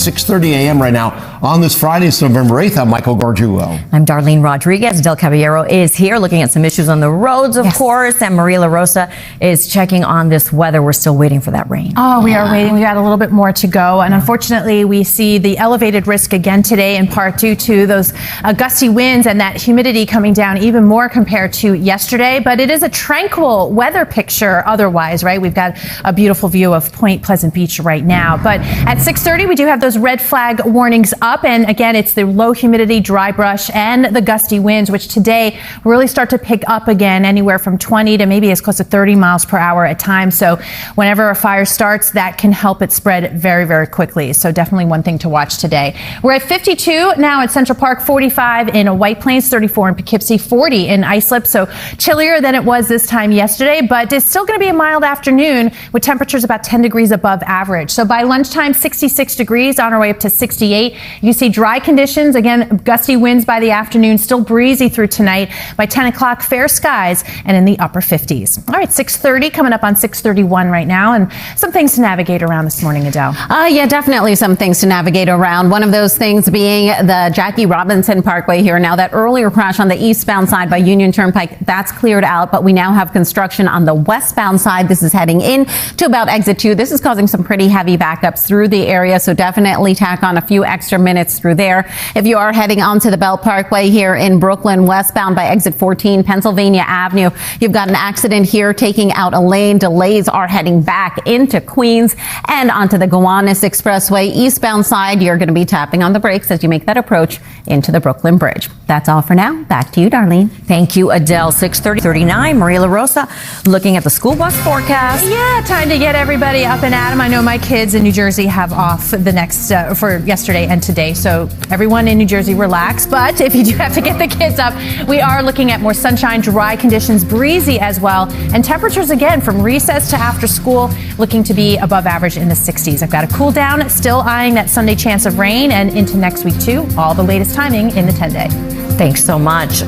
6:30 a.m. right now on this Friday, it's November 8th. I'm Michael Gargiulo. I'm Darlene Rodriguez. Adelle Caballero is here looking at some issues on the roads, of course, and Maria LaRosa is checking on this weather. We're still waiting for that rain. Oh, we are waiting. We got a little bit more to go, and unfortunately, we see the elevated risk again today, in part due to those gusty winds and that humidity coming down even more compared to yesterday. But it is a tranquil weather picture otherwise, right? We've got a beautiful view of Point Pleasant Beach right now. But at 6:30, we do have those red flag warnings up, and again, it's the low humidity, dry brush, and the gusty winds, which today really start to pick up again, anywhere from 20 to maybe as close to 30 miles per hour at times. So whenever a fire starts, that can help it spread very, very quickly. So definitely one thing to watch today. We're at 52 now at Central Park, 45 in White Plains, 34 in Poughkeepsie, 40 in Islip. So chillier than it was this time yesterday, but it's still going to be a mild afternoon with temperatures about 10 degrees above average. So by lunchtime, 66 degrees, on our way up to 68. You see dry conditions, again, gusty winds by the afternoon, still breezy through tonight. By 10 o'clock, fair skies and in the upper 50s. All right, 6:30 coming up on 6:31 right now, and some things to navigate around this morning, Adele. Yeah, definitely some things to navigate around. One of those things being the Jackie Robinson Parkway here. Now, that earlier crash on the eastbound side by Union Turnpike, that's cleared out, but we now have construction on the westbound side. This is heading in to about exit 2. This is causing some pretty heavy backups through the area, so definitely tack on a few extra minutes through there. If you are heading onto the Belt Parkway here in Brooklyn, westbound by exit 14, Pennsylvania Avenue, you've got an accident here taking out a lane. Delays are heading back into Queens and onto the Gowanus Expressway. Eastbound side, you're going to be tapping on the brakes as you make that approach into the Brooklyn Bridge. That's all for now. Back to you, Darlene. Thank you, Adele. 6:39, Maria LaRosa looking at the school bus forecast. Yeah, time to get everybody up and at 'em. I know my kids in New Jersey have off the next for yesterday and today, so everyone in New Jersey relax. But if you do have to get the kids up, we are looking at more sunshine, dry conditions, breezy as well, and temperatures again from recess to after school looking to be above average in the 60s. I've got a cool down, still eyeing that Sunday chance of rain, and into next week too. All the latest timing in the 10-day. Thanks so much.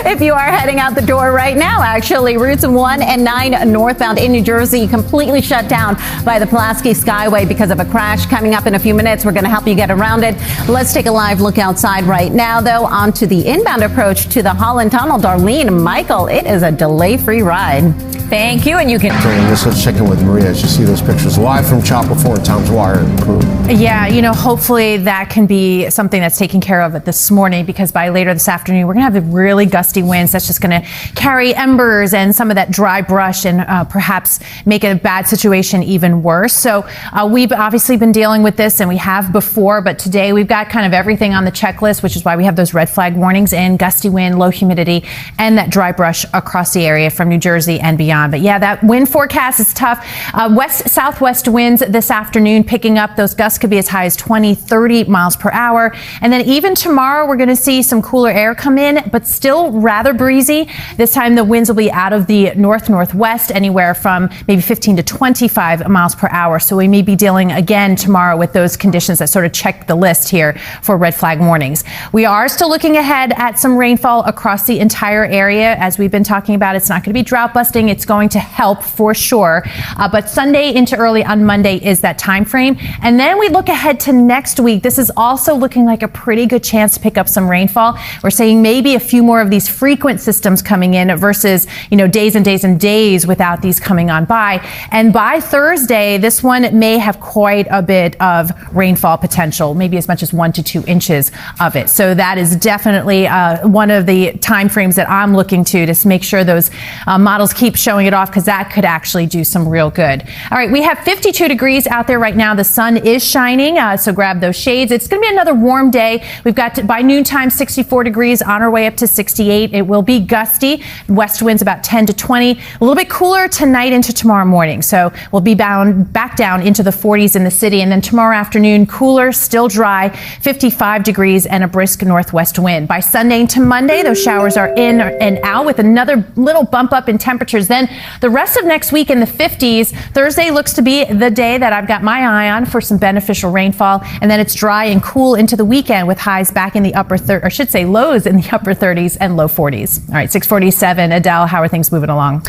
If you are heading out the door right now, actually, routes 1 and 9 northbound in New Jersey completely shut down by the Pulaski Skyway because of a crash. Coming up in a few minutes, we're going to help you get around it. Let's take a live look outside right now, though, onto the inbound approach to the Holland Tunnel. Darlene, Michael, it is a delay-free ride. Thank you, and you can... Let's check in with Maria as you see those pictures live from Chapel 4 and Tom's Wire and crew. Yeah, you know, hopefully that can be something that's taken care of this morning, because by later this afternoon, we're going to have the really gusty winds that's just going to carry embers and some of that dry brush and perhaps make a bad situation even worse. So we've obviously been dealing with this, and we have before, but today we've got kind of everything on the checklist, which is why we have those red flag warnings in gusty wind, low humidity, and that dry brush across the area from New Jersey and beyond. But yeah, that wind forecast is tough. West-southwest winds this afternoon picking up. Those gusts could be as high as 20, 30 miles per hour. And then even tomorrow, we're going to see some cooler air come in, but still rather breezy. This time the winds will be out of the north-northwest, anywhere from maybe 15 to 25 miles per hour. So we may be dealing again tomorrow with those conditions that sort of check the list here for red flag warnings. We are still looking ahead at some rainfall across the entire area. As we've been talking about, it's not going to be drought busting. It's going to help for sure. But Sunday into early on Monday is that time frame. And then we look ahead to next week. This is also looking like a pretty good chance to pick up some rainfall. We're saying maybe a few more of these frequent systems coming in versus, you know, days and days and days without these coming on by. And by Thursday, this one may have quite a bit of rainfall potential, maybe as much as 1 to 2 inches of it. So that is definitely one of the time frames that I'm looking to make sure those models keep showing it off, because that could actually do some real good. All right, we have 52 degrees out there right now. The sun is shining, so grab those shades. It's going to be another warm day. We've got by noontime 64 degrees, on our way up to 68. It will be gusty. West winds about 10 to 20. A little bit cooler tonight into tomorrow morning. So we'll be bound back down into the 40s in the city. And then tomorrow afternoon, cooler, still dry, 55 degrees and a brisk northwest wind. By Sunday into Monday, those showers are in and out with another little bump up in temperatures. Then the rest of next week in the 50s. Thursday looks to be the day that I've got my eye on for some benefit beneficial rainfall. And then it's dry and cool into the weekend with highs back in the lows in the upper 30s and low 40s. All right, 647. Adele, how are things moving along?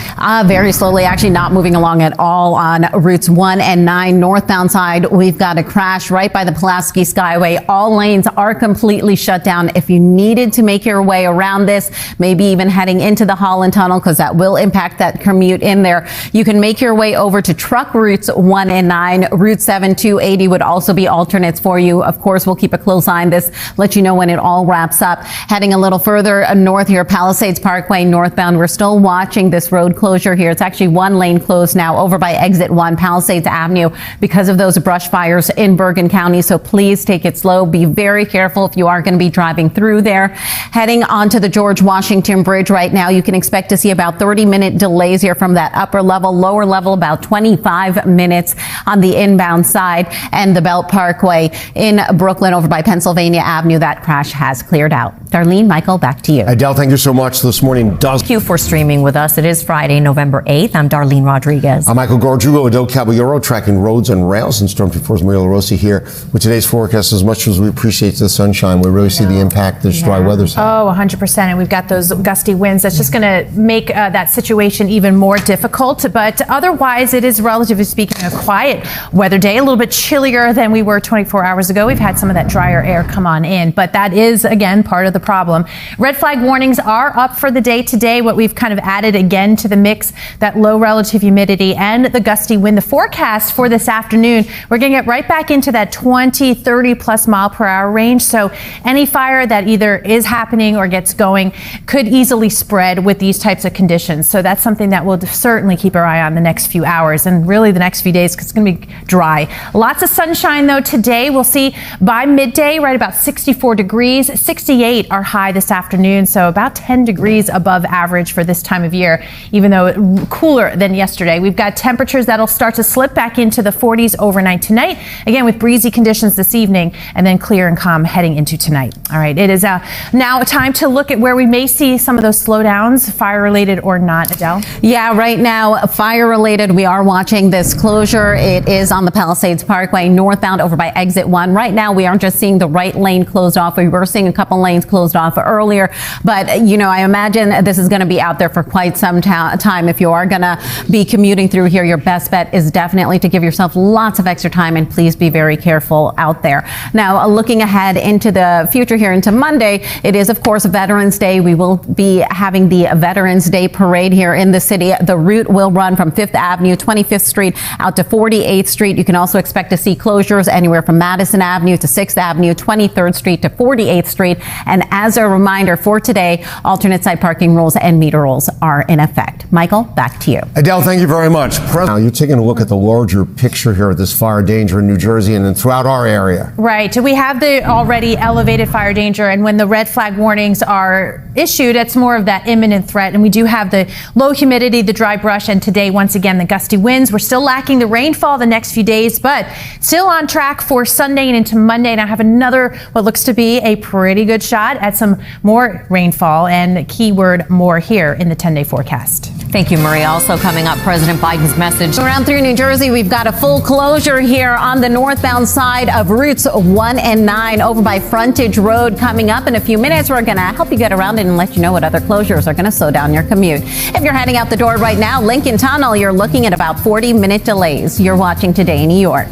Very slowly, actually not moving along at all on routes 1 and 9 northbound side. We've got a crash right by the Pulaski Skyway. All lanes are completely shut down. If you needed to make your way around this, maybe even heading into the Holland Tunnel, because that will impact that commute in there, you can make your way over to truck routes 1 and 9. Route 7, 280 would also be alternates for you. Of course, we'll keep a close eye on this, let you know when it all wraps up. Heading a little further north here, Palisades Parkway northbound. We're still watching this road closure here. It's actually one lane closed now over by exit 1, Palisades Avenue, because of those brush fires in Bergen County. So please take it slow. Be very careful if you are going to be driving through there. Heading onto the George Washington Bridge right now, you can expect to see about 30-minute delays here from that upper level. Lower level, about 25 minutes on the inbound side. And the Belt Parkway in Brooklyn over by Pennsylvania Avenue, that crash has cleared out. Darlene, Michael, back to you. Adele, thank you so much this morning. Thank you for streaming with us. It is Friday, November 8th. I'm Darlene Rodriguez. I'm Michael Gargiulo, Adelle Caballero, tracking roads and rails, and Storm 24's Maria LaRosa here with today's forecast. As much as we appreciate the sunshine, we really see the impact this dry weather's having. Oh, 100%. And we've got those gusty winds. That's just going to make that situation even more difficult. But otherwise, it is, relatively speaking, a quiet weather day. A little bit chillier than we were 24 hours ago. We've had some of that drier air come on in. But that is, again, part of the problem. Red flag warnings are up for the day today. What we've kind of added again to the mix, that low relative humidity and the gusty wind. The forecast for this afternoon, we're going to get right back into that 20, 30 plus mile per hour range. So any fire that either is happening or gets going could easily spread with these types of conditions. So that's something that we'll certainly keep our eye on the next few hours and really the next few days, because it's going to be dry. Lots of sunshine though today. We'll see by midday right about 64 degrees. 68 are high this afternoon, so about 10 degrees above average for this time of year, even though cooler than yesterday. We've got temperatures that'll start to slip back into the 40s overnight tonight, again with breezy conditions this evening, and then clear and calm heading into tonight. All right, it is now time to look at where we may see some of those slowdowns, fire related or not. Adele? Yeah, right now, fire related, we are watching this closure. It is on the Palisades Parkway northbound over by exit 1. Right now, we aren't just seeing the right lane closed off. We were seeing a couple lanes closed off earlier, but you know, I imagine this is going to be out there for quite some time. If you are going to be commuting through here, your best bet is definitely to give yourself lots of extra time, and please be very careful out there. Now, looking ahead into the future here into Monday, it is of course Veterans Day. We will be having the Veterans Day parade here in the city. The route will run from 5th Avenue, 25th Street out to 48th Street. You can also expect to see closures anywhere from Madison Avenue to 6th Avenue, 23rd Street to 48th Street. And as a reminder for today, alternate side parking rules and meter rules are in effect. Michael, back to you. Adele, thank you very much. Now, you're taking a look at the larger picture here of this fire danger in New Jersey and then throughout our area. Right. We have the already elevated fire danger, and when the red flag warnings are issued, it's more of that imminent threat. And we do have the low humidity, the dry brush, and today, once again, the gusty winds. We're still lacking the rainfall the next few days, but still on track for Sunday and into Monday. And I have another, what looks to be a pretty good shot at some more rainfall, and keyword more here in the 10-day forecast. Thank you, Maria. Also coming up, President Biden's message. Around through New Jersey, we've got a full closure here on the northbound side of routes 1 and 9 over by Frontage Road. Coming up in a few minutes, we're going to help you get around it and let you know what other closures are going to slow down your commute. If you're heading out the door right now, Lincoln Tunnel, you're looking at about 40-minute delays. You're watching Today in New York.